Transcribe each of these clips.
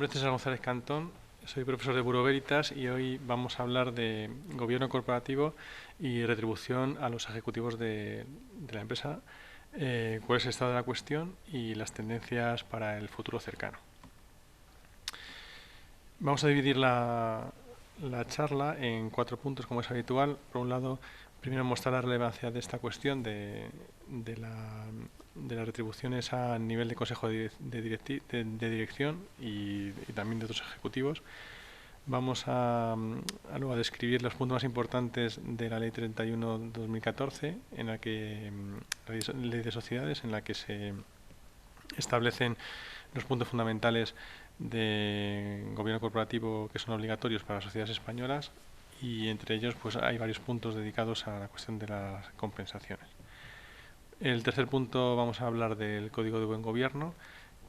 nombre es César González Cantón, soy profesor de Bureau Veritas y hoy vamos a hablar de gobierno corporativo y retribución a los ejecutivos de la empresa, cuál es el estado de la cuestión y las tendencias para el futuro cercano. Vamos a dividir la charla en 4 puntos, como es habitual. Por un lado, primero mostrar la relevancia de esta cuestión de las retribuciones a nivel de consejo de dirección y también de otros ejecutivos. Vamos luego a describir los puntos más importantes de la Ley 31/2014, en la que la Ley de Sociedades, en la que se establecen los puntos fundamentales de gobierno corporativo que son obligatorios para las sociedades españolas, y entre ellos pues hay varios puntos dedicados a la cuestión de las compensaciones. El tercer punto, vamos a hablar del Código de Buen Gobierno,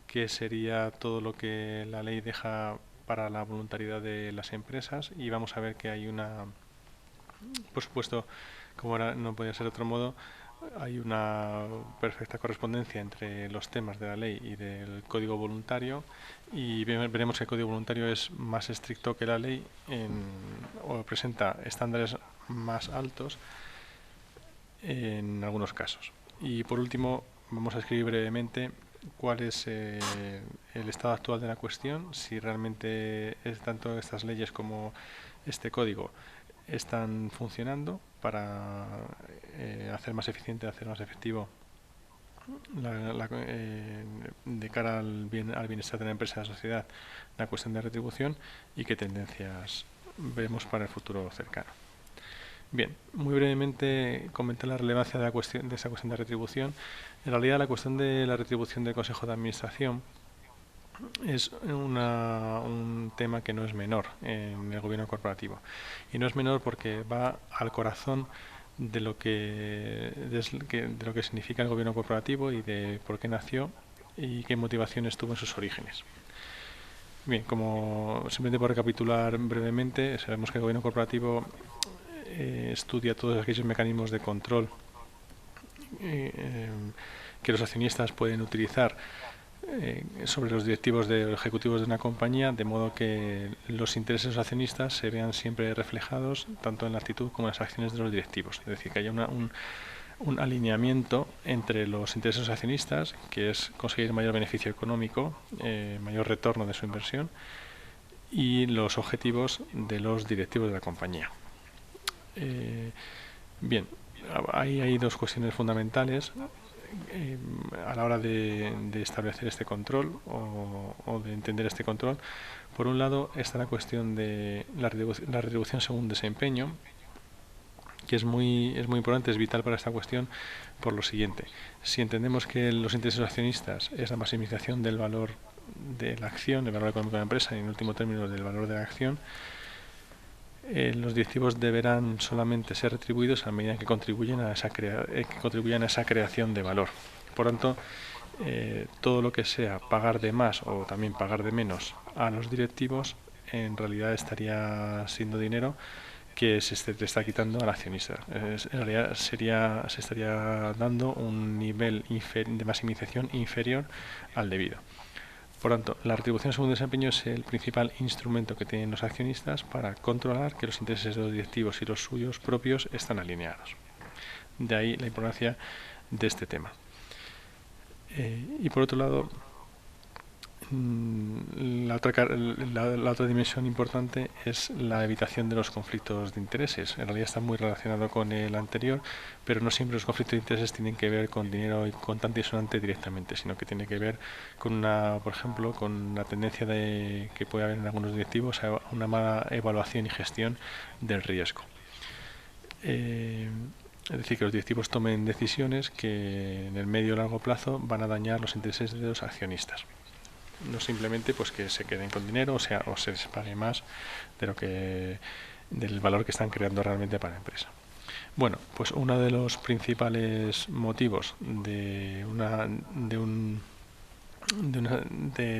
que sería todo lo que la ley deja para la voluntariedad de las empresas, y vamos a ver que hay por supuesto, como no podía ser de otro modo, hay una perfecta correspondencia entre los temas de la ley y del código voluntario, y veremos que el código voluntario es más estricto que la ley o presenta estándares más altos en algunos casos. Y por último, vamos a escribir brevemente cuál es el estado actual de la cuestión, si realmente tanto estas leyes como este código están funcionando para hacer más eficiente, hacer más efectivo de cara al bienestar de la empresa y de la sociedad, la cuestión de retribución, y qué tendencias vemos para el futuro cercano. Bien, muy brevemente comentar la relevancia de esa cuestión de retribución. En realidad, la cuestión de la retribución del Consejo de Administración es un tema que no es menor en el gobierno corporativo, y no es menor porque va al corazón de lo que significa el gobierno corporativo y de por qué nació y qué motivaciones tuvo en sus orígenes. Bien, como simplemente por recapitular brevemente, sabemos que el gobierno corporativo estudia todos aquellos mecanismos de control que los accionistas pueden utilizar sobre los directivos de los ejecutivos de una compañía, de modo que los intereses de los accionistas se vean siempre reflejados tanto en la actitud como en las acciones de los directivos. Es decir, que haya un alineamiento entre los intereses de los accionistas, que es conseguir mayor beneficio económico, mayor retorno de su inversión, y los objetivos de los directivos de la compañía. Bien, hay dos cuestiones fundamentales a la hora de establecer este control o de entender este control. Por un lado está la cuestión de la retribución según desempeño, que es muy importante, es vital para esta cuestión por lo siguiente. Si entendemos que los intereses accionistas es la maximización del valor de la acción, del valor económico de la empresa, y en último término del valor de la acción, los directivos deberán solamente ser retribuidos a medida que contribuyan a esa creación de valor. Por tanto, todo lo que sea pagar de más o también pagar de menos a los directivos, en realidad estaría siendo dinero que se le está quitando al accionista. En realidad se estaría dando un nivel de maximización inferior al debido. Por tanto, la retribución según desempeño es el principal instrumento que tienen los accionistas para controlar que los intereses de los directivos y los suyos propios están alineados. De ahí la importancia de este tema. Y por otro lado, la otra dimensión importante es la evitación de los conflictos de intereses. En realidad está muy relacionado con el anterior, pero no siempre los conflictos de intereses tienen que ver con dinero y contante y sonante directamente, sino que tiene que ver con por ejemplo, con la tendencia que puede haber en algunos directivos a una mala evaluación y gestión del riesgo. Es decir, que los directivos tomen decisiones que en el medio y largo plazo van a dañar los intereses de los accionistas. No simplemente pues que se queden con dinero o se les pague más del valor que están creando realmente para la empresa. Bueno, pues uno de los principales motivos de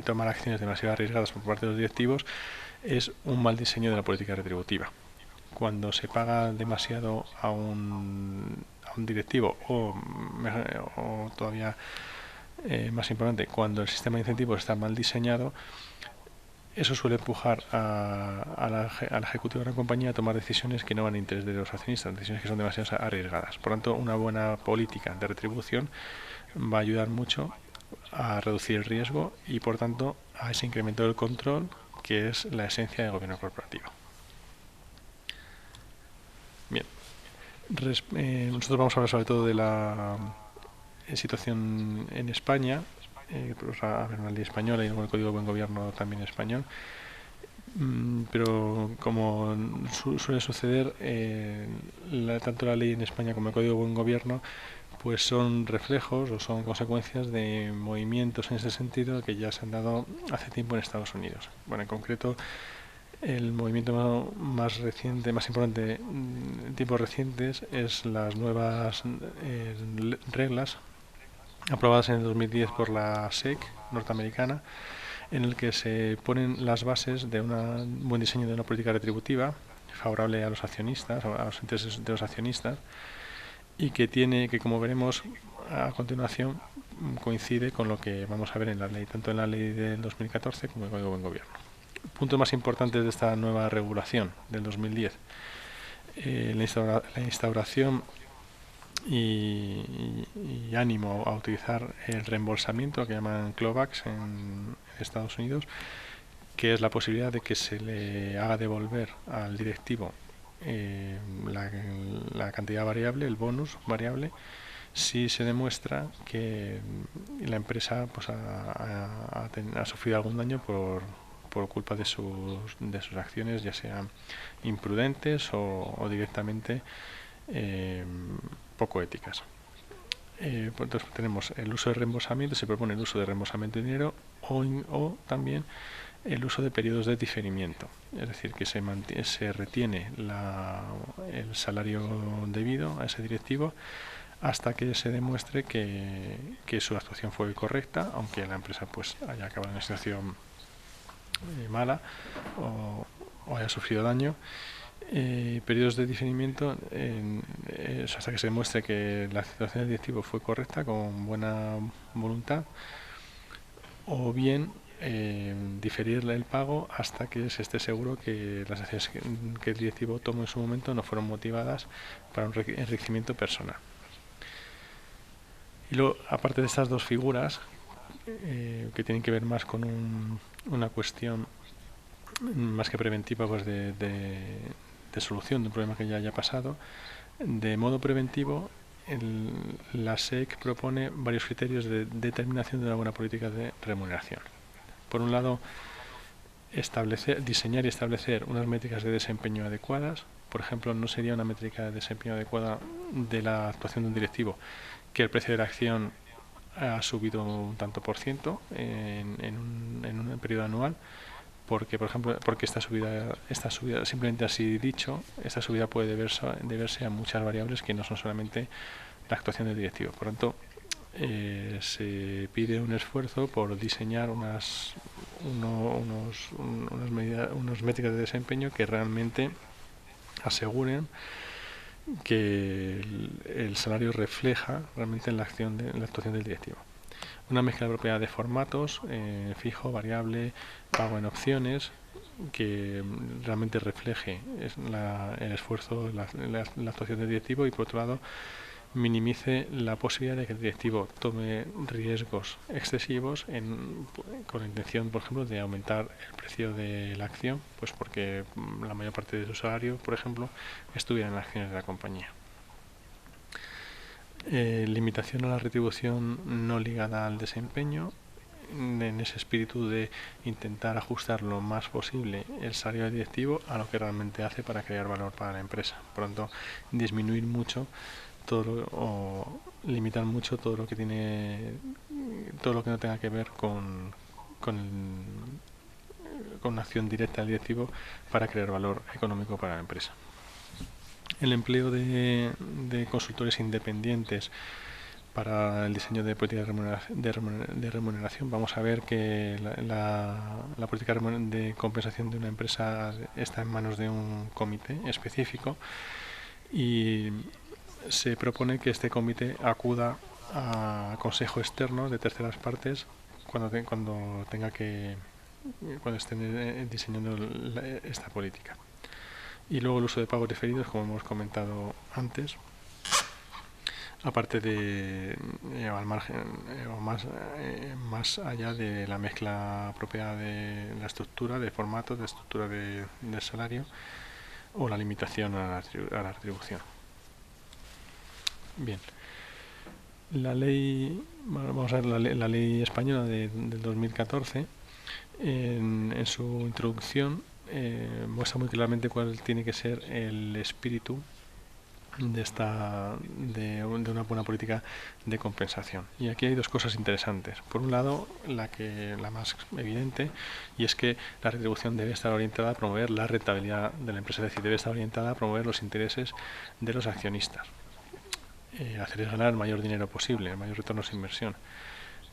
tomar acciones demasiado arriesgadas por parte de los directivos es un mal diseño de la política retributiva. Cuando se paga demasiado a un directivo o todavía más importante, cuando el sistema de incentivos está mal diseñado, eso suele empujar al ejecutivo de la compañía a tomar decisiones que no van en interés de los accionistas, decisiones que son demasiado arriesgadas. Por lo tanto, una buena política de retribución va a ayudar mucho a reducir el riesgo y, por tanto, a ese incremento del control, que es la esencia del gobierno corporativo. Bien, nosotros vamos a hablar sobre todo de la situación en España, pues a ver una ley española y luego el Código de Buen Gobierno también español. Pero como suele suceder, tanto la ley en España como el Código de Buen Gobierno pues son reflejos o son consecuencias de movimientos en ese sentido que ya se han dado hace tiempo en Estados Unidos. Bueno, en concreto, el movimiento más reciente, más importante en tiempos recientes es las nuevas reglas aprobadas en el 2010 por la SEC norteamericana, en el que se ponen las bases de un buen diseño de una política retributiva favorable a los accionistas, a los intereses de los accionistas, y que como veremos a continuación coincide con lo que vamos a ver en la ley, tanto en la ley del 2014 como en el Código de Buen Gobierno. Puntos más importantes de esta nueva regulación del 2010. La instauración y ánimo a utilizar el reembolsamiento, que llaman clawbacks en Estados Unidos, que es la posibilidad de que se le haga devolver al directivo la cantidad variable, el bonus variable, si se demuestra que la empresa pues, ha sufrido algún daño por culpa de sus acciones, ya sean imprudentes o directamente poco éticas. Entonces tenemos el uso de reembolsamiento, se propone el uso de reembolsamiento de dinero o también el uso de periodos de diferimiento, es decir, que se retiene el salario debido a ese directivo hasta que se demuestre que su actuación fue correcta, aunque la empresa pues haya acabado en una situación mala o haya sufrido daño. Periodos de diferimiento hasta que se demuestre que la situación del directivo fue correcta con buena voluntad, o bien diferirle el pago hasta que se esté seguro que las acciones que el directivo tomó en su momento no fueron motivadas para un enriquecimiento personal. Y luego, aparte de estas dos figuras, que tienen que ver más con una cuestión más que preventiva, pues de solución de un problema que ya haya pasado, de modo preventivo, la SEC propone varios criterios de determinación de una buena política de remuneración. Por un lado, diseñar y establecer unas métricas de desempeño adecuadas. Por ejemplo, no sería una métrica de desempeño adecuada de la actuación de un directivo que el precio de la acción ha subido un tanto por ciento en un periodo anual, porque, por ejemplo, porque esta subida, simplemente así dicho, esta subida puede deberse a muchas variables que no son solamente la actuación del directivo. Por tanto, se pide un esfuerzo por diseñar unas métricas de desempeño que realmente aseguren que el salario refleja realmente la actuación del directivo. Una mezcla apropiada de formatos, fijo, variable, pago en opciones, que realmente refleje el esfuerzo, la actuación del directivo, y por otro lado minimice la posibilidad de que el directivo tome riesgos excesivos con la intención, por ejemplo, de aumentar el precio de la acción, pues porque la mayor parte de su salario, por ejemplo, estuviera en las acciones de la compañía. Limitación a la retribución no ligada al desempeño, en ese espíritu de intentar ajustar lo más posible el salario del directivo a lo que realmente hace para crear valor para la empresa. Por lo tanto, disminuir mucho o limitar mucho todo lo que no tenga que ver con una acción directa del directivo para crear valor económico para la empresa. El empleo de consultores independientes para el diseño de políticas de remuneración. Vamos a ver que la política de compensación de una empresa está en manos de un comité específico, y se propone que este comité acuda a consejo externo de terceras partes cuando tenga que cuando estén diseñando esta política. Y luego el uso de pagos diferidos, como hemos comentado antes, aparte de al margen o más allá de la mezcla propia de la estructura, de formatos, de estructura del salario o la limitación a la retribución. Bien, la ley, vamos a ver la ley española del 2014, en su introducción muestra muy claramente cuál tiene que ser el espíritu de una buena política de compensación. Y aquí hay dos cosas interesantes. Por un lado, la más evidente, y es que la retribución debe estar orientada a promover la rentabilidad de la empresa, es decir, debe estar orientada a promover los intereses de los accionistas, hacerles ganar el mayor dinero posible, el mayor retorno de inversión,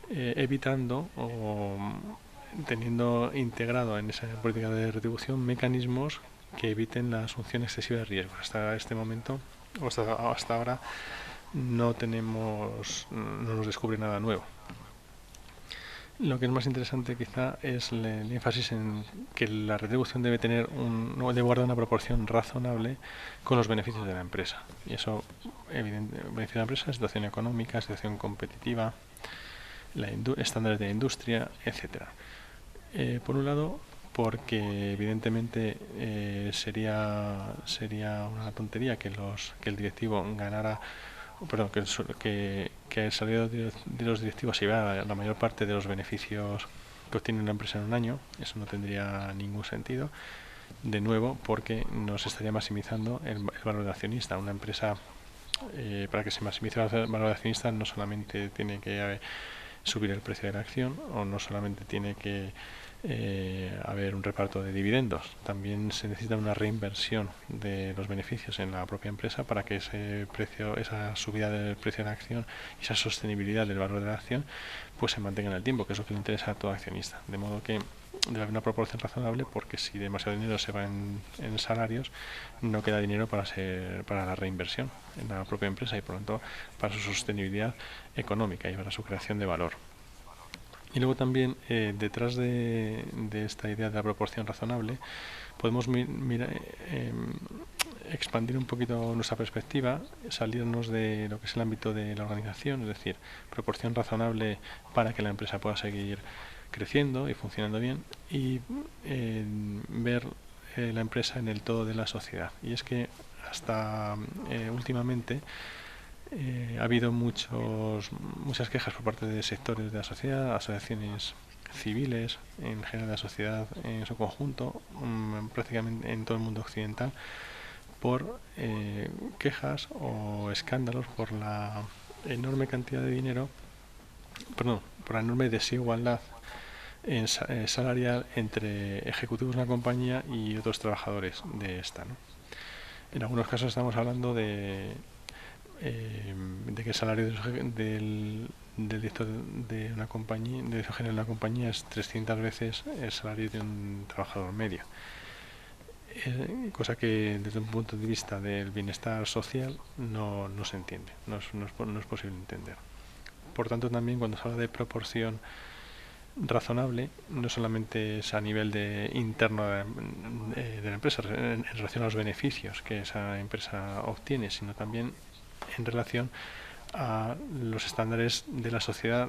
evitando o teniendo integrado en esa política de retribución mecanismos que eviten la asunción excesiva de riesgos. Hasta este momento, o hasta ahora, no nos descubre nada nuevo. Lo que es más interesante quizá es el énfasis en que la retribución debe guardar una proporción razonable con los beneficios de la empresa. Y eso, evidentemente, beneficia a la empresa, situación económica, situación competitiva, estándares de la industria, etcétera. Por un lado, porque evidentemente sería una tontería que el directivo ganara, perdón, que el salario de los directivos se llevara la mayor parte de los beneficios que obtiene una empresa en un año. Eso no tendría ningún sentido. De nuevo, porque no se estaría maximizando el valor del accionista. Una empresa, para que se maximice el valor del accionista, no solamente tiene que subir el precio de la acción, o no solamente tiene que haber un reparto de dividendos, también se necesita una reinversión de los beneficios en la propia empresa para que esa subida del precio de la acción y esa sostenibilidad del valor de la acción pues se mantenga en el tiempo, que es lo que le interesa a todo accionista. De modo que debe haber una proporción razonable, porque si demasiado dinero se va en salarios, no queda dinero para la reinversión en la propia empresa y por lo tanto para su sostenibilidad económica y para su creación de valor. Y luego también, detrás de esta idea de la proporción razonable, podemos expandir un poquito nuestra perspectiva, salirnos de lo que es el ámbito de la organización, es decir, proporción razonable para que la empresa pueda seguir creciendo y funcionando bien, y ver la empresa en el todo de la sociedad. Y es que hasta últimamente ha habido muchas quejas por parte de sectores de la sociedad, asociaciones civiles, en general de la sociedad en su conjunto, prácticamente en todo el mundo occidental, por quejas o escándalos por la enorme cantidad de dinero, perdón, por la enorme desigualdad salarial entre ejecutivos de una compañía y otros trabajadores de esta, ¿no? En algunos casos estamos hablando de que el salario del director de una compañía, de director general de una compañía, es 300 veces el salario de un trabajador medio. Cosa que desde un punto de vista del bienestar social no se entiende, no es posible entender. Por tanto, también cuando se habla de proporción razonable, no solamente es a nivel interno de la empresa en relación a los beneficios que esa empresa obtiene, sino también en relación a los estándares de la sociedad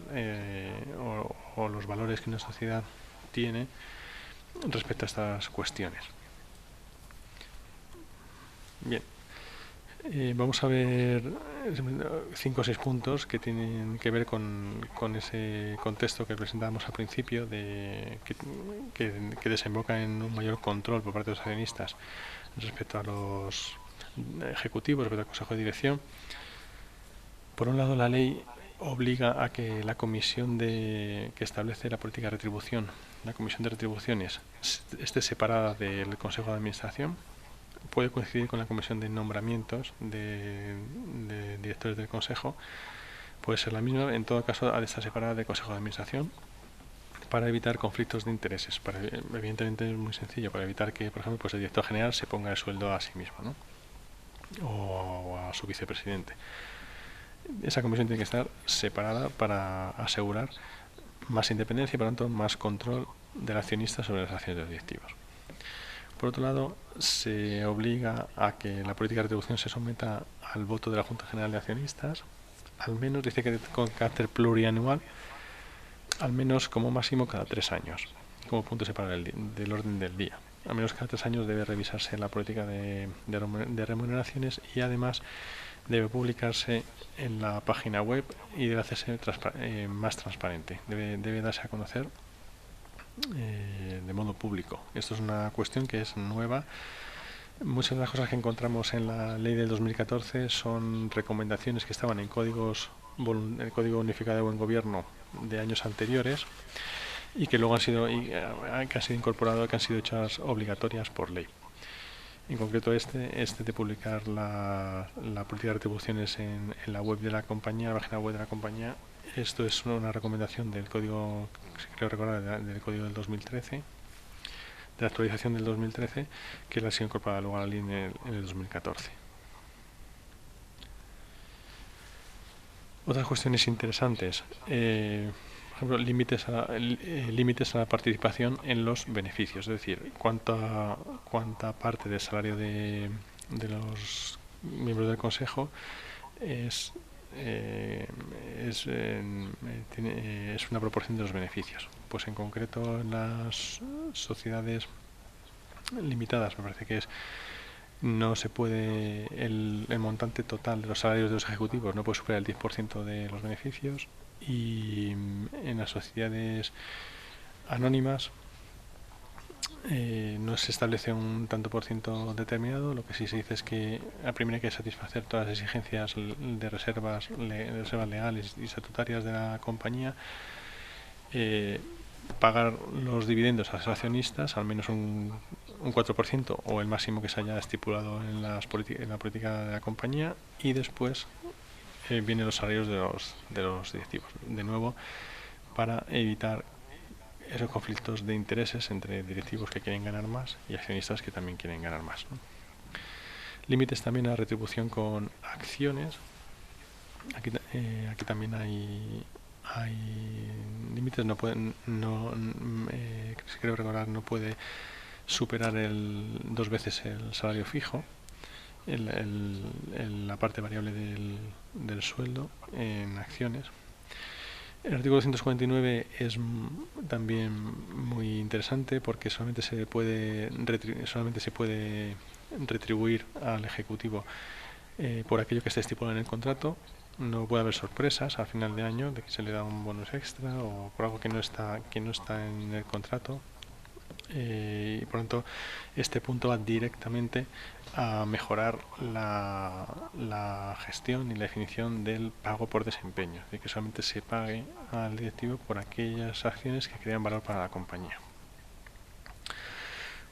o los valores que una sociedad tiene respecto a estas cuestiones. Bien, vamos a ver 5 o 6 puntos que tienen que ver con ese contexto que presentábamos al principio, que desemboca en un mayor control por parte de los accionistas respecto a los ejecutivos, respecto al consejo de dirección. Por un lado, la ley obliga a que la comisión que establece la política de retribución, la comisión de retribuciones, esté separada del consejo de administración. Puede coincidir con la comisión de nombramientos de directores del consejo, puede ser la misma. En todo caso, ha de estar separada del consejo de administración para evitar conflictos de intereses. Evidentemente es muy sencillo, para evitar que, por ejemplo, pues el director general se ponga el sueldo a sí mismo, ¿no? O a su vicepresidente. Esa comisión tiene que estar separada para asegurar más independencia y por lo tanto más control del accionista sobre las acciones de los directivos. Por otro lado, se obliga a que la política de retribución se someta al voto de la Junta General de Accionistas, al menos, dice que con carácter plurianual, al menos como máximo cada 3 años, como punto separado del orden del día. Al menos cada 3 años debe revisarse la política de remuneraciones y además debe publicarse en la página web y debe hacerse más transparente. Debe darse a conocer de modo público. Esto es una cuestión que es nueva. Muchas de las cosas que encontramos en la ley del 2014 son recomendaciones que estaban en el Código Unificado de Buen Gobierno de años anteriores y que luego han sido incorporadas, que han sido hechas obligatorias por ley. En concreto este de publicar la política de retribuciones en la web de la compañía, la página web de la compañía. Esto es una recomendación del código, creo recordar, del código del 2013, de la actualización del 2013, que la ha sido incorporada luego a la ley en el 2014. Otras cuestiones interesantes, por ejemplo, límites a la participación en los beneficios, es decir, cuánta parte del salario de los miembros del Consejo es una proporción de los beneficios. Pues en concreto en las sociedades limitadas me parece que no se puede, el montante total de los salarios de los ejecutivos no puede superar el 10% de los beneficios, y en las sociedades anónimas no se establece un tanto por ciento determinado. Lo que sí se dice es que primero hay que satisfacer todas las exigencias de reservas legales y estatutarias de la compañía, pagar los dividendos a los accionistas, al menos un 4% o el máximo que se haya estipulado en la política de la compañía, y después vienen los salarios de los directivos. De nuevo, para evitar esos conflictos de intereses entre directivos que quieren ganar más y accionistas que también quieren ganar más, ¿no? Límites también a la retribución con acciones. Aquí también hay límites. No pueden, creo recordar, no puede superar 2 veces el salario fijo, la parte variable del sueldo en acciones. El artículo 249 es también muy interesante porque solamente se puede retribuir al ejecutivo por aquello que esté estipulado en el contrato. No puede haber sorpresas al final de año de que se le da un bonus extra o por algo que no está en el contrato. Y por lo tanto este punto va directamente a mejorar la gestión y la definición del pago por desempeño, de que solamente se pague al directivo por aquellas acciones que crean valor para la compañía.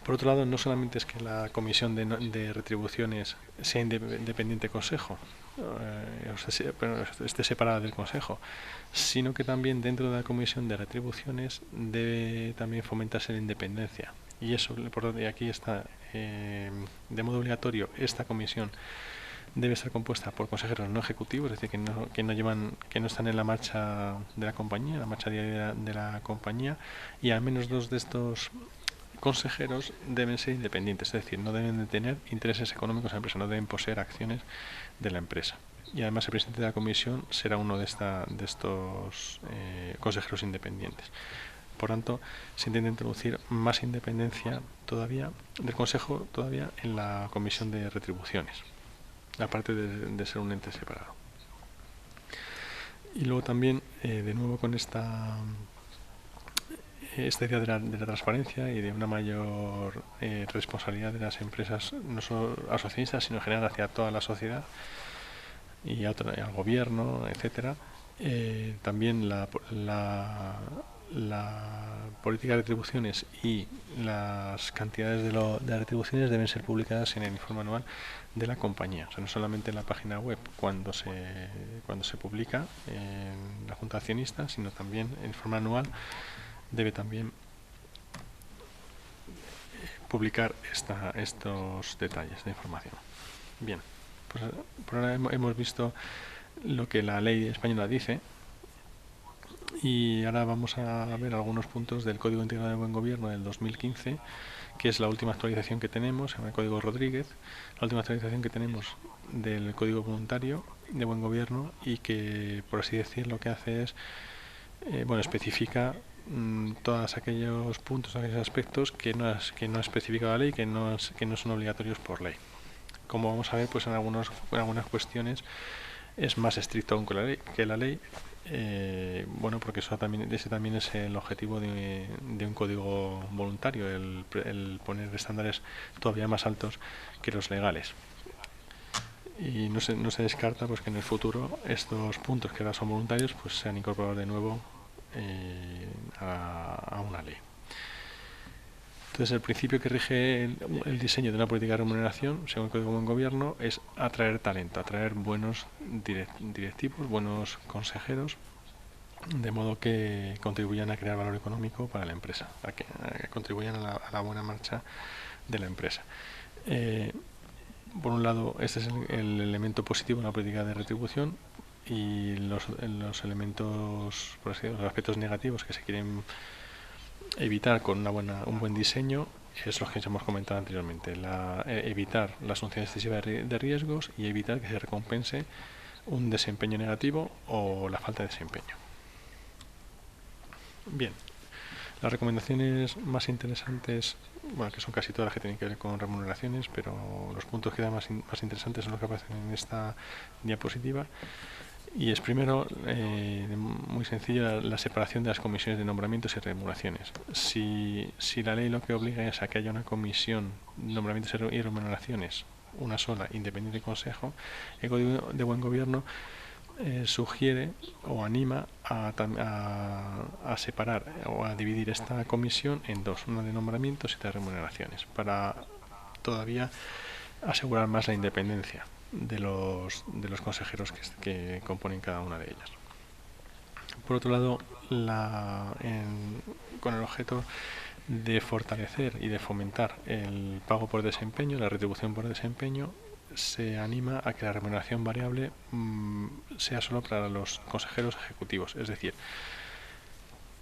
Por otro lado, no solamente es que la comisión de retribuciones sea independiente del Consejo, esté separada del Consejo, sino que también dentro de la comisión de retribuciones debe también fomentarse la independencia. Y eso, aquí está, de modo obligatorio, esta comisión debe estar compuesta por consejeros no ejecutivos, es decir, que no están en la marcha de la compañía, la marcha diaria de la compañía, y al menos 2 de estos consejeros deben ser independientes, es decir, no deben de tener intereses económicos en la empresa, no deben poseer acciones de la empresa. Y además el presidente de la comisión será uno de estos consejeros independientes. Por tanto, se intenta introducir más independencia todavía del Consejo en la comisión de retribuciones, aparte de ser un ente separado. Y luego también, de nuevo con esta idea de la transparencia y de una mayor responsabilidad de las empresas, no solo a los accionistas, sino en general hacia toda la sociedad y al gobierno, etcétera. También la política de retribuciones y las cantidades de retribuciones deben ser publicadas en el informe anual de la compañía, o sea, no solamente en la página web cuando se publica en la Junta de Accionistas, sino también el informe anual debe también publicar estos detalles de información. Bien, pues por ahora hemos visto lo que la ley española dice, Y ahora vamos a ver algunos puntos del Código Integral de Buen Gobierno del 2015, que es la última actualización que tenemos, se llama el Código Rodríguez, la última actualización que tenemos del Código Voluntario de Buen Gobierno, y que, por así decirlo, lo que hace es, especifica todos aquellos puntos, aquellos aspectos que no especifica la ley, que no son obligatorios por ley. Como vamos a ver, pues en algunas cuestiones es más estricto aún que la ley. Porque ese también es el objetivo de un código voluntario, el poner estándares todavía más altos que los legales. Y no se descarta pues que en el futuro estos puntos que ahora son voluntarios pues sean incorporados de nuevo a una ley. Entonces, el principio que rige el diseño de una política de remuneración, según el Código de Buen Gobierno, es atraer talento, atraer buenos directivos, buenos consejeros, de modo que contribuyan a crear valor económico para la empresa, a que contribuyan a la buena marcha de la empresa. Por un lado, este es el elemento positivo en la política de retribución, y los elementos, por así decirlo, los aspectos negativos que se quieren evitar con un buen diseño es lo que hemos comentado anteriormente: evitar la asunción excesiva de riesgos y evitar que se recompense un desempeño negativo o la falta de desempeño. Bien, las recomendaciones más interesantes, que son casi todas las que tienen que ver con remuneraciones, pero los puntos que dan más interesantes son los que aparecen en esta diapositiva. Y es primero, muy sencillo, la separación de las comisiones de nombramientos y remuneraciones. Si la ley lo que obliga es a que haya una comisión de nombramientos y remuneraciones, una sola, independiente del Consejo, el Código de Buen Gobierno sugiere o anima a separar o a dividir esta comisión en dos, una de nombramientos y otra de remuneraciones, para todavía asegurar más la independencia de los consejeros que componen cada una de ellas. Por otro lado, con el objeto de fortalecer y de fomentar el pago por desempeño, la retribución por desempeño, se anima a que la remuneración variable sea solo para los consejeros ejecutivos, es decir,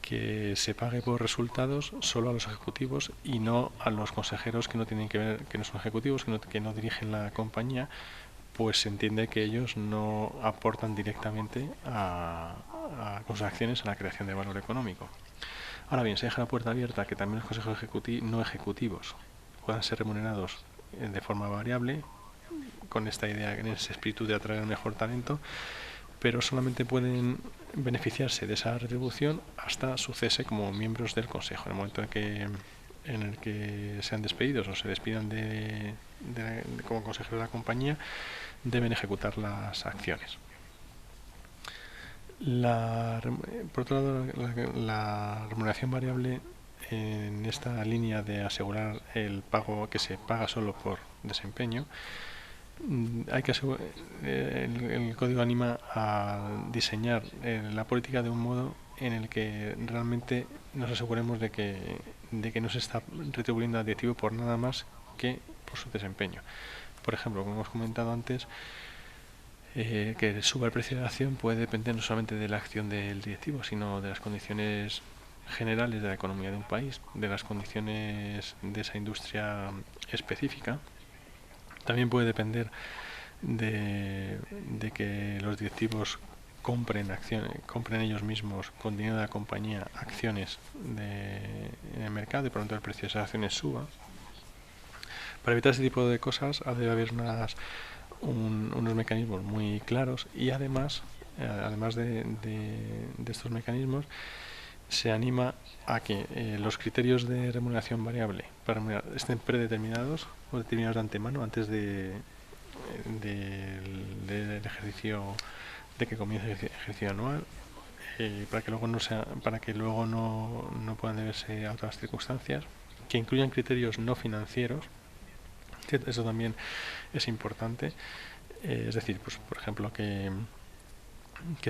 que se pague por resultados solo a los ejecutivos y no a los consejeros que no tienen que ver, que no son ejecutivos, que no dirigen la compañía, pues se entiende que ellos no aportan directamente con sus acciones a la creación de valor económico. Ahora bien, se deja la puerta abierta a que también los consejos no ejecutivos puedan ser remunerados de forma variable, con esta idea, en ese espíritu de atraer mejor talento, pero solamente pueden beneficiarse de esa retribución hasta su cese como miembros del Consejo. En el momento en el que sean despedidos o se despidan como consejero de la compañía, deben ejecutar las acciones. Por otro lado, la remuneración variable, en esta línea de asegurar el pago que se paga solo por desempeño, el código anima a diseñar la política de un modo en el que realmente nos aseguremos de que no se está retribuyendo al directivo por nada más que por su desempeño. Por ejemplo, como hemos comentado antes, que suba el precio de la acción puede depender no solamente de la acción del directivo, sino de las condiciones generales de la economía de un país, de las condiciones de esa industria específica. También puede depender de que los directivos compren ellos mismos con dinero de la compañía acciones en el mercado, y por lo tanto el precio de esas acciones suba. Para evitar ese tipo de cosas debe haber unos mecanismos muy claros, y además de estos mecanismos, se anima a que los criterios de remuneración variable para remunerar estén predeterminados o determinados de antemano antes del ejercicio, de que comience el ejercicio anual, para que luego no puedan deberse a otras circunstancias, que incluyan criterios no financieros. Eso también es importante, es decir, pues por ejemplo que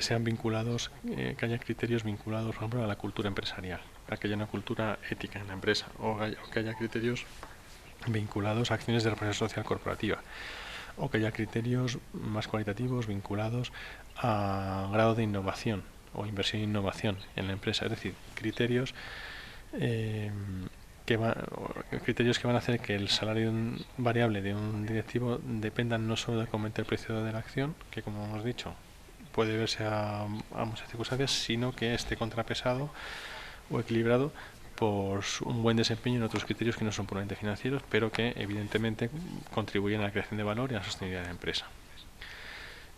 sean vinculados, que haya criterios vinculados, por ejemplo, a la cultura empresarial, para que haya una cultura ética en la empresa, o que haya criterios vinculados a acciones de responsabilidad social corporativa, o que haya criterios más cualitativos vinculados a grado de innovación o inversión e innovación en la empresa. Es decir, criterios criterios que van a hacer que el salario variable de un directivo dependan no solo del aumento del precio de la acción, que como hemos dicho puede verse a muchas circunstancias, sino que esté contrapesado o equilibrado por un buen desempeño en otros criterios que no son puramente financieros, pero que evidentemente contribuyen a la creación de valor y a la sostenibilidad de la empresa.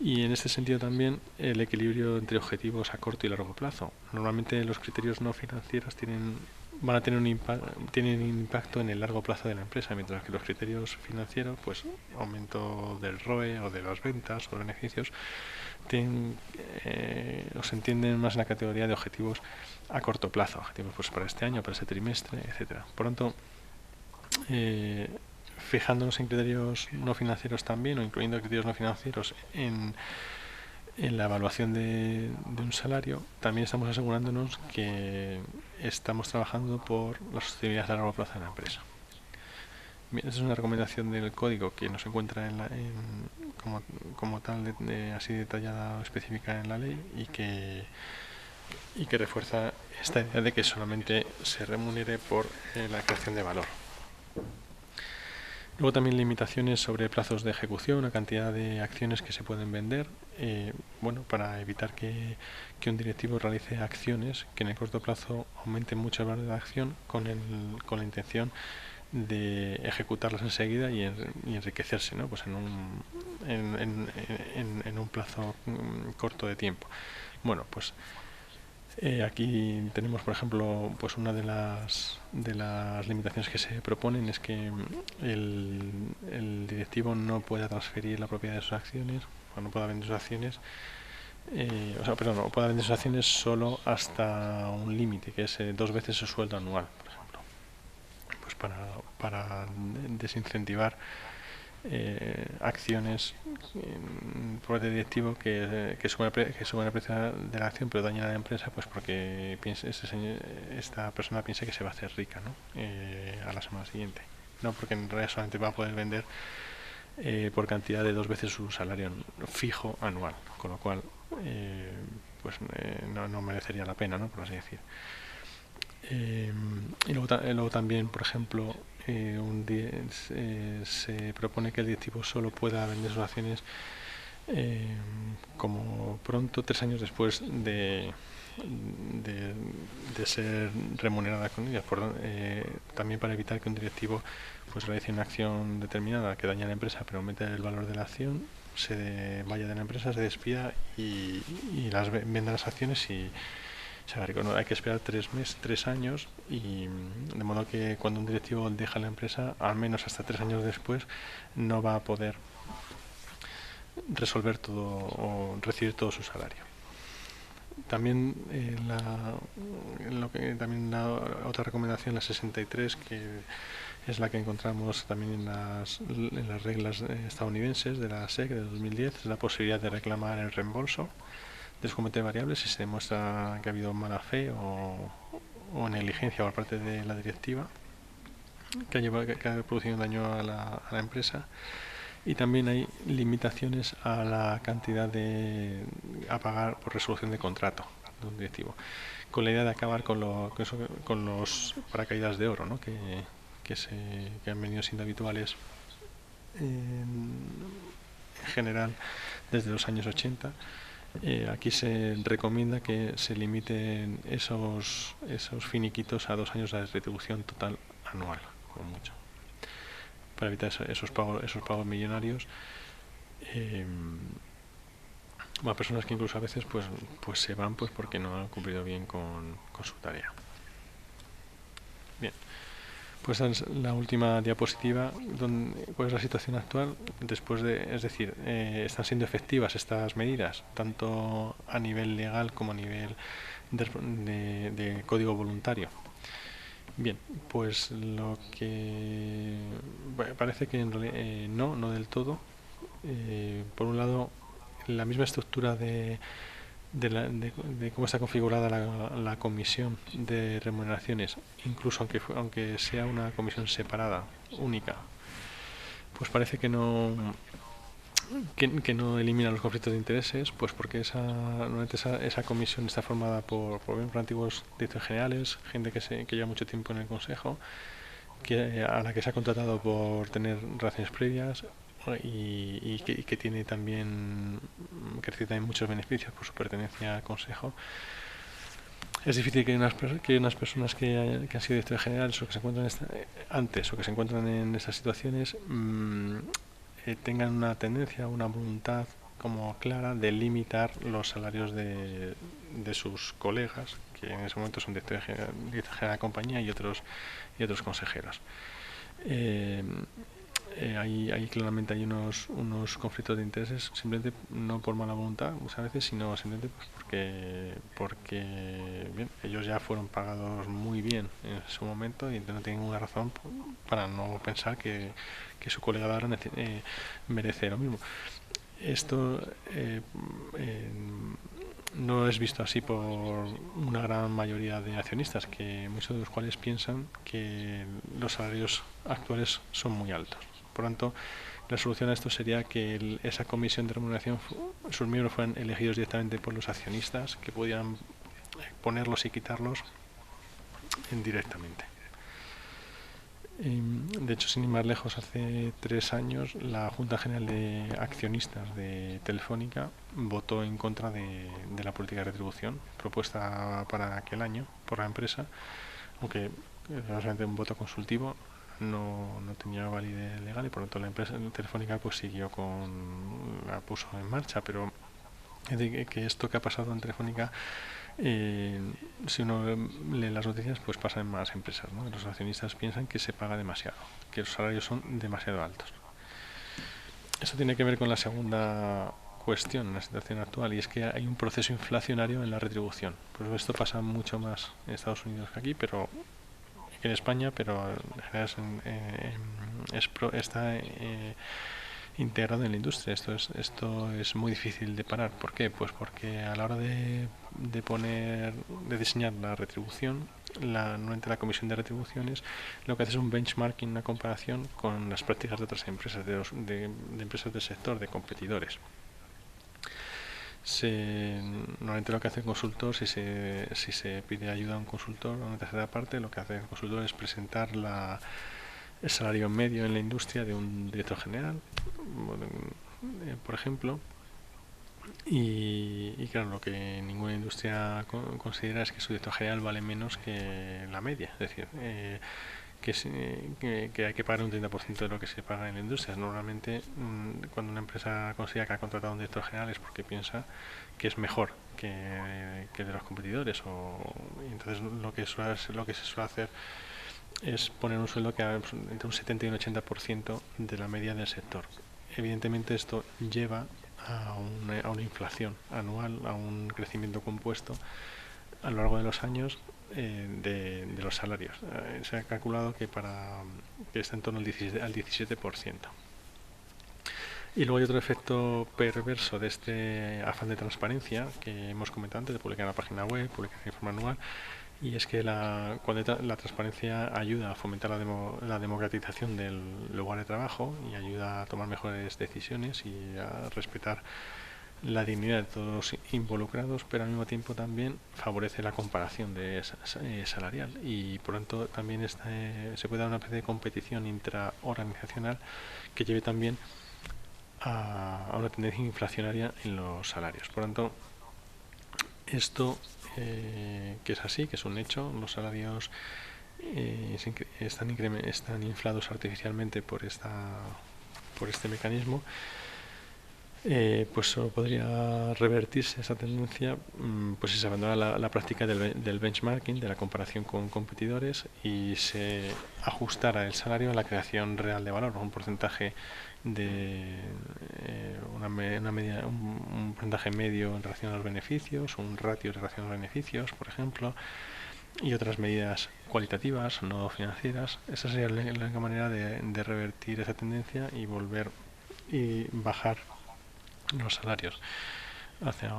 Y en este sentido también el equilibrio entre objetivos a corto y largo plazo. Normalmente los criterios no financieros van a tener tienen impacto en el largo plazo de la empresa, mientras que los criterios financieros, pues aumento del ROE o de las ventas o beneficios, o se entienden más en la categoría de objetivos a corto plazo, objetivos pues para este año, para este trimestre, etcétera. Por lo tanto, fijándonos en criterios no financieros también, o incluyendo criterios no financieros en la evaluación de un salario, también estamos asegurándonos que estamos trabajando por la sostenibilidad a largo plazo de la empresa. Bien, esa es una recomendación del código que no se encuentra como tal así detallada o específica en la ley, y que refuerza esta idea de que solamente se remunere por la creación de valor. Luego también limitaciones sobre plazos de ejecución, la cantidad de acciones que se pueden vender, para evitar que un directivo realice acciones que en el corto plazo aumenten mucho el valor de la acción con la intención de ejecutarlas enseguida y enriquecerse, ¿no? Pues en un plazo corto de tiempo. Bueno, pues aquí tenemos, por ejemplo, pues una de las limitaciones que se proponen es que el directivo no pueda transferir la propiedad de sus acciones, o no pueda vender sus acciones, no pueda vender sus acciones solo hasta un límite, que es 2 veces su sueldo anual, por ejemplo, pues para desincentivar acciones por el directivo que suben el precio de la acción pero dañan a la empresa, pues porque esta persona piensa que se va a hacer rica, ¿no? A la semana siguiente, no porque en realidad solamente va a poder vender por cantidad de 2 veces su salario fijo anual, con lo cual no merecería la pena, ¿no? Por así decir. Y luego también, por ejemplo, se propone que el directivo solo pueda vender sus acciones como pronto 3 años después de ser remunerada con ellas, también para evitar que un directivo pues realice una acción determinada que daña a la empresa pero aumente el valor de la acción, se vaya de la empresa, se despida y venda las acciones y se va a reconocer. Hay que esperar 3 años, y de modo que cuando un directivo deja la empresa, al menos hasta 3 años después, no va a poder resolver todo o recibir todo su salario. También otra recomendación, la 63, que es la que encontramos también en las reglas estadounidenses de la SEC de 2010, es la posibilidad de reclamar el reembolso de su componente variable si se demuestra que ha habido mala fe o negligencia por parte de la directiva que ha producido un daño a la empresa. Y también hay limitaciones a la cantidad a pagar por resolución de contrato de un directivo, con la idea de acabar con los paracaídas de oro, ¿no? que han venido siendo habituales en general desde los años 80. Aquí se recomienda que se limiten esos finiquitos a 2 años de retribución total anual, como mucho, para evitar esos pagos millonarios a personas que incluso a veces pues se van porque no han cumplido bien con su tarea. Bien, pues es la última diapositiva. ¿Cuál es la situación actual? Es decir, están siendo efectivas estas medidas, tanto a nivel legal como a nivel de código voluntario. Bien, pues lo que parece que en realidad no del todo. Por un lado, la misma estructura de cómo está configurada la comisión de remuneraciones, incluso aunque sea una comisión separada, única, pues parece que no que no elimina los conflictos de intereses, pues porque normalmente esa comisión está formada por antiguos directores generales, gente que lleva mucho tiempo en el consejo, a la que se ha contratado por tener relaciones previas y que tiene también, que recibe también muchos beneficios por su pertenencia al consejo. Es difícil que unas personas que han sido directores generales o que se encuentran antes o que se encuentran en estas situaciones tengan una tendencia, una voluntad como clara de limitar los salarios de sus colegas, que en ese momento son directores general de compañía y otros consejeros. Ahí claramente hay unos conflictos de intereses, simplemente no por mala voluntad muchas veces, sino simplemente pues porque bien, ellos ya fueron pagados muy bien en su momento y no tienen ninguna razón para no pensar que su colega de ahora merece lo mismo. Esto no es visto así por una gran mayoría de accionistas, que muchos de los cuales piensan que los salarios actuales son muy altos. Por lo tanto, la solución a esto sería que esa comisión de remuneración, sus miembros fueran elegidos directamente por los accionistas, que pudieran ponerlos y quitarlos directamente. De hecho, sin ir más lejos, hace 3 años la Junta General de Accionistas de Telefónica votó en contra de la política de retribución propuesta para aquel año por la empresa, aunque era solamente un voto consultivo, no tenía validez legal y por lo tanto la empresa Telefónica pues la puso en marcha, pero que esto que ha pasado en Telefónica, si uno lee las noticias, pues pasa en más empresas, ¿no? Los accionistas piensan que se paga demasiado, que los salarios son demasiado altos. Eso tiene que ver con la segunda cuestión en la situación actual, y es que hay un proceso inflacionario en la retribución. Pues esto pasa mucho más en Estados Unidos que aquí, pero en España, pero en general está integrado en la industria. Esto es muy difícil de parar. ¿Por qué? Pues porque a la hora de diseñar la retribución, normalmente la comisión de retribuciones lo que hace es un benchmarking, una comparación con las prácticas de otras empresas, de empresas del sector, de competidores. Normalmente lo que hace el consultor, si se pide ayuda a un consultor o a una tercera parte, lo que hace el consultor es presentar el salario medio en la industria de un director general, por ejemplo, y claro, lo que ninguna industria considera es que su director general vale menos que la media, es decir, que hay que pagar un 30% de lo que se paga en la industria. Normalmente, cuando una empresa considera que ha contratado a un director general es porque piensa que es mejor que de los competidores, y entonces lo que se suele hacer es poner un sueldo que entre un 70 y un 80% de la media del sector. Evidentemente esto lleva a una inflación anual, a un crecimiento compuesto a lo largo de los años de los salarios. Se ha calculado que está en torno al 17%. Y luego hay otro efecto perverso de este afán de transparencia que hemos comentado antes, de publicar en la página web, publicar en informe anual, y es que cuando la transparencia ayuda a fomentar la democratización del lugar de trabajo y ayuda a tomar mejores decisiones y a respetar la dignidad de todos los involucrados, pero al mismo tiempo también favorece la comparación salarial, y por lo tanto también se puede dar una especie de competición intraorganizacional que lleve también a una tendencia inflacionaria en los salarios. Por lo tanto, esto que es así, que es un hecho, los salarios están inflados artificialmente por este mecanismo. Pues solo podría revertirse esa tendencia pues si se abandona la práctica del benchmarking, de la comparación con competidores, y se ajustara el salario a la creación real de valor, un porcentaje de un porcentaje medio en relación a los beneficios, un ratio en relación a los beneficios, por ejemplo, y otras medidas cualitativas, no financieras. Esa sería la única manera de revertir esa tendencia y bajar los salarios hacia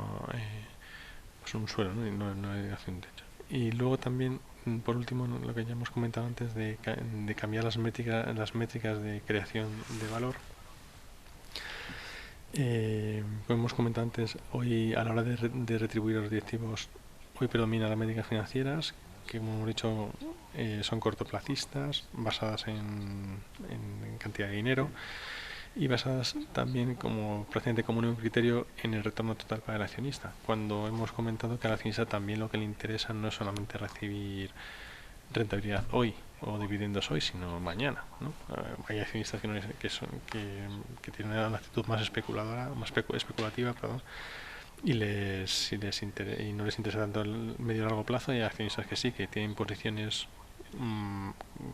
pues un suelo, no hacia un techo. Y luego también, por último, lo que ya hemos comentado antes de cambiar las métricas de creación de valor. Como hemos comentado antes, hoy a la hora de retribuir a los directivos, hoy predominan las métricas financieras, que como hemos dicho son cortoplacistas, basadas en cantidad de dinero y basadas también como procedente común un criterio en el retorno total para el accionista. Cuando hemos comentado que al accionista también lo que le interesa no es solamente recibir rentabilidad hoy o dividendos hoy, sino mañana, ¿no? Hay accionistas que tienen una actitud más especuladora, más especulativa, perdón, y no les interesa tanto el medio y largo plazo, y hay accionistas que sí, que tienen posiciones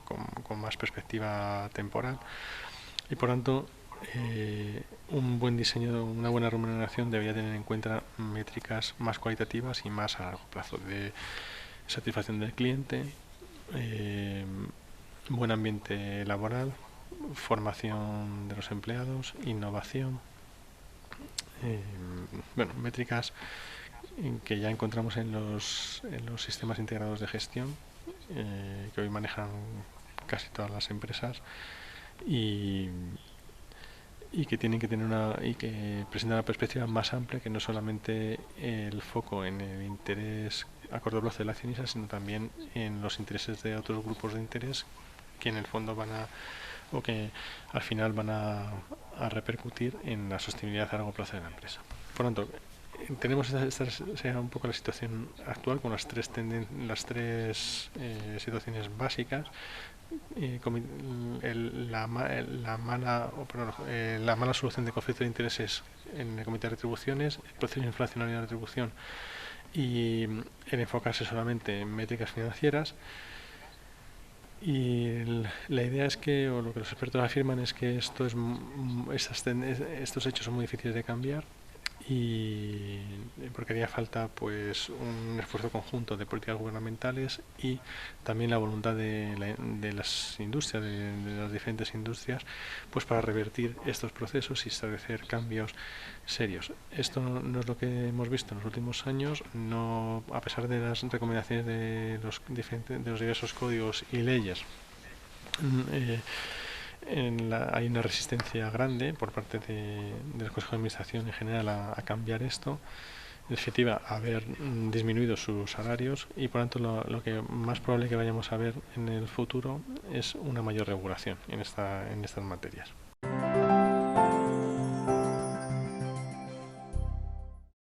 con más perspectiva temporal, y por tanto un buen diseño, una buena remuneración debería tener en cuenta métricas más cualitativas y más a largo plazo, de satisfacción del cliente, eh, buen ambiente laboral, formación de los empleados, innovación, eh, bueno, métricas que ya encontramos en los sistemas integrados de gestión que hoy manejan casi todas las empresas, y, y que tienen que tener y que presentan una perspectiva más amplia, que no solamente el foco en el interés a corto plazo del accionista, sino también en los intereses de otros grupos de interés que en el fondo o que al final van a repercutir en la sostenibilidad a largo plazo de la empresa. Por lo tanto, tenemos esta sería un poco la situación actual, con las tres situaciones básicas. La mala solución de conflicto de intereses en el comité de retribuciones, el proceso inflacionario de retribución y el enfocarse solamente en métricas financieras. Y la idea es que, o lo que los expertos afirman, es que estos hechos son muy difíciles de cambiar, y porque haría falta pues un esfuerzo conjunto de políticas gubernamentales y también la voluntad de las industrias, de las diferentes industrias, pues para revertir estos procesos y establecer cambios serios. Esto no es lo que hemos visto en los últimos años, no, a pesar de las recomendaciones de los diversos códigos y leyes. Hay una resistencia grande por parte del Consejo de Administración en general a cambiar esto, en definitiva a haber disminuido sus salarios, y por tanto lo que más probable que vayamos a ver en el futuro es una mayor regulación en estas materias.